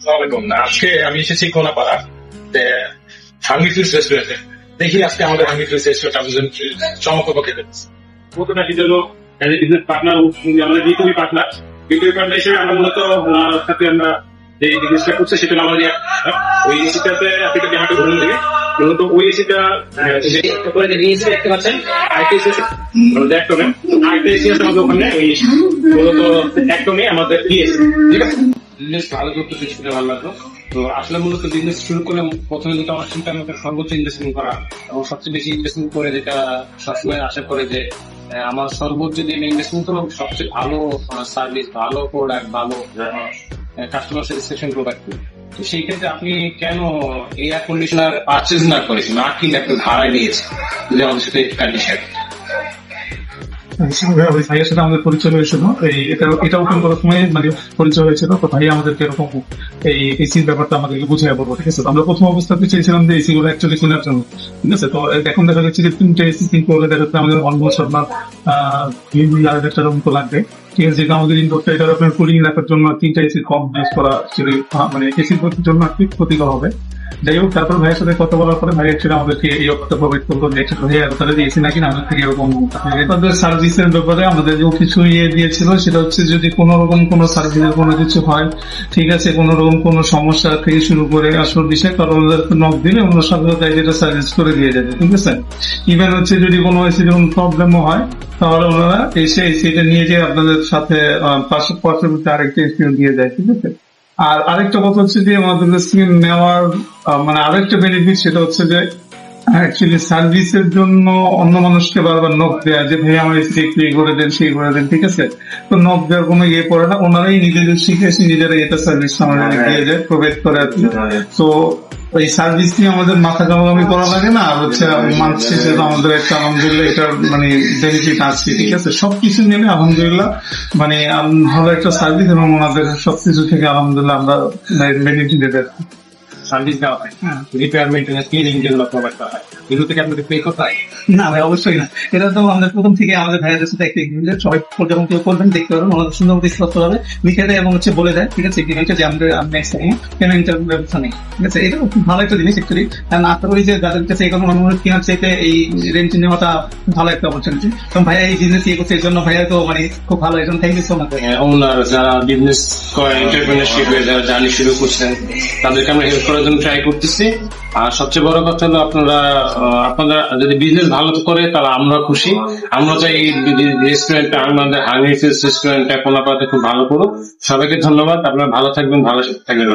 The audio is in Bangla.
আসসালামাইকুম। আজকে আমি এসেছি কোনাপাড়া হাঙ্গি ফিউজ রেস্টুরেন্টে। দেখি আজকে আমাদের হাঙ্গি ফিউজ রেস্টুরেন্ট আমাদের চমকপ্রদ খেতে। প্রথমে হিসেবে বিজনেস পার্টনার, আমাদের বিটুবি পার্টনার হিসেবে আমরা মূলত সাথে আমরা যে বিজনেসটা করছে সেটা আমাদের ওই এসিটাতে আপনি আমাকে ধরুন থেকে মূলত ওই এসিটা দেখতে পাচ্ছেন আরেকটা এসি একদমে আরেকটা এসি আছে আমাদের ওখানে ওই মূলত একদমই আমাদের দিয়েছে। ঠিক আছে, বিজনেস ভালো করতে সেটা ভালো লাগলো। তো আসলে মূলত বিজনেস শুরু করলে প্রথমে যেটা আমার চিন্তা আমাকে সর্বোচ্চ ইনভেস্টমেন্ট করা এবং সবচেয়ে বেশি ইনভেস্টমেন্ট করে যেটা সবসময় আশা করে যে আমার সর্বোচ্চ যে ইনভেস্টমেন্ট করবো সবচেয়ে ভালো সার্ভিস, ভালো প্রোডাক্ট, ভালো কাস্টমার স্যাটিসফ্যাকশন প্রোডাক্ট। তো সেই ক্ষেত্রে আপনি কেন এয়ার কন্ডিশনার পারচেজ না করেছেন, না কিনে একটা ভাড়ায় নিয়েছেন? আমাদের সাথে কন্ডিশন ভাইয়ের সাথে আমাদের পরিচয় হয়েছিল, এটা ওপেন করার সময় মানে পরিচয় হয়েছিল। তো ভাই আমাদেরকে এরকম এই এসির ব্যাপারটা আমাদেরকে বুঝিয়ে বলবো। ঠিক আছে, আমরা প্রথম অবস্থাতে চেয়েছিলাম যে এসি গুলো অ্যাকচুয়ালি কেনার জন্য। ঠিক আছে, তো এখন দেখা যাচ্ছে যে 3টে এসি কিনতে হলে দেখা যাচ্ছে আমাদের অলমোস্ট আপনার 2,000 টাকার মতো লাগবে। ঠিক আছে, যেটা আমাদের ইনডোরটা এটা আপনার কুলিং রাখার জন্য 3টা এসি কম ইউজ করা মানে এসির জন্য একটু ক্ষতিকর হবে। যাই হোক, তারপর ভাইয়ের সাথে কথা বলার পরে ভাই অ্যাকচুয়ালি আমাদেরকে এই অফারটা প্রোভাইড করলো যে ভাইয়া তাহলে এসি নাকি না আমাদের থেকে এরকম সার্ভিসের ব্যাপারে আমাদের যে কিছু দিয়েছিল সেটা হচ্ছে যদি কোনো রকম কোনো সার্ভিসের কোনো কিছু হয়, ঠিক আছে, কোনো রকম কোনো সমস্যা থেকে শুরু করে আসল বিষয় কারণ ওদেরকে নক দিলে ওনার সাথে যেটা সার্ভিস করে দিয়ে যাবে। ঠিক আছে, ইভেন হচ্ছে যদি কোনো এসির কোনো প্রবলেমও হয় তাহলে ওনারা এসে এসিটা নিয়ে যেয়ে আপনাদের সাথে পাশাপাশি আরেকটা এসিও দিয়ে যায়। ঠিক আছে, আর আরেকটা কথা হচ্ছে যে আমাদের স্কিম নেওয়ার মানে আরেকটা বেনিফিট সেটা হচ্ছে যে অ্যাকচুয়ালি সার্ভিসের জন্য অন্য মানুষকে বারবার নক দেয়া যে ভাই আমার এসি একটু এই করে দেন সেই করে দেন। ঠিক আছে, তো নক দেওয়ার কোনো পড়ে না, ওনারাই নিজেদের শিখে এসে নিজেরা এটা সার্ভিস আমাদের দিয়ে যায়, প্রোভাইড করে আর কি। তো ওই সার্ভিস নিয়ে আমাদের মাথা কামাকামি করা লাগে না, আর হচ্ছে মাস শেষে আমাদের একটা আলহামদুলিল্লাহ এটার মানে বেনিফিট আছে। ঠিক আছে, সবকিছু মিলে আলহামদুলিল্লাহ মানে ভালো একটা সার্ভিস এবং ওনাদের সবকিছু থেকে আলহামদুলিল্লাহ আমরা বেনিফিট দিতে সার্ভিস দেওয়া হয়, রিপেয়ার মেইনটেনেন্স ক্লিনিং যেগুলো প্রোভাইড করা হয়, এগুলো থেকে আপনাদের পে করতে হয় না? ভাই অবশ্যই না, এটা তো আমাদের প্রথম থেকে আমাদের ভাইয়াদের সাথে একটা এগ্রিমেন্ট, সবাই যখন কেউ করবেন দেখতে পারবেন ওনাদের সুন্দর মতো স্পষ্ট ভাবে লিখে দেয় এবং হচ্ছে বলে দেয়। ঠিক আছে, এগ্রিমেন্টে যে আমরা নেক্সট টাইম পেমেন্টের ব্যবস্থা নেই। ঠিক আছে, এটা খুব ভালো একটা জিনিস অ্যাকচুয়ালি। কারণ আপনার ওই যে যাদের কাছে এরকম অনুরোধ কেনার চাইতে এই রেন্ট নেওয়াটা ভালো একটা অপরচুনিটি। কারণ ভাইয়া এই বিজনেস করছে এর জন্য ভাইয়া তো মানে খুব ভালো, একজন থ্যাংক ইউ সো মাচ। ওনার যারা বিজনেস করে এন্টারপ্রেনারশিপ যারা জার্নি শুরু করছেন তাদেরকে আমরা হেল্প করার জন্য ট্রাই করতেছি। আর সবচেয়ে বড় কথা হলো আপনারা যদি বিজনেস ভালো করে তাহলে আমরা খুশি। আমরা চাই এই রেস্টুরেন্টটা আমাদের হাঙ্গি ফিউজ রেস্টুরেন্টটা কোনাপাড়াতে খুব ভালো করুক। সবাইকে ধন্যবাদ, আপনারা ভালো থাকবেন, ভালো থাকবেন।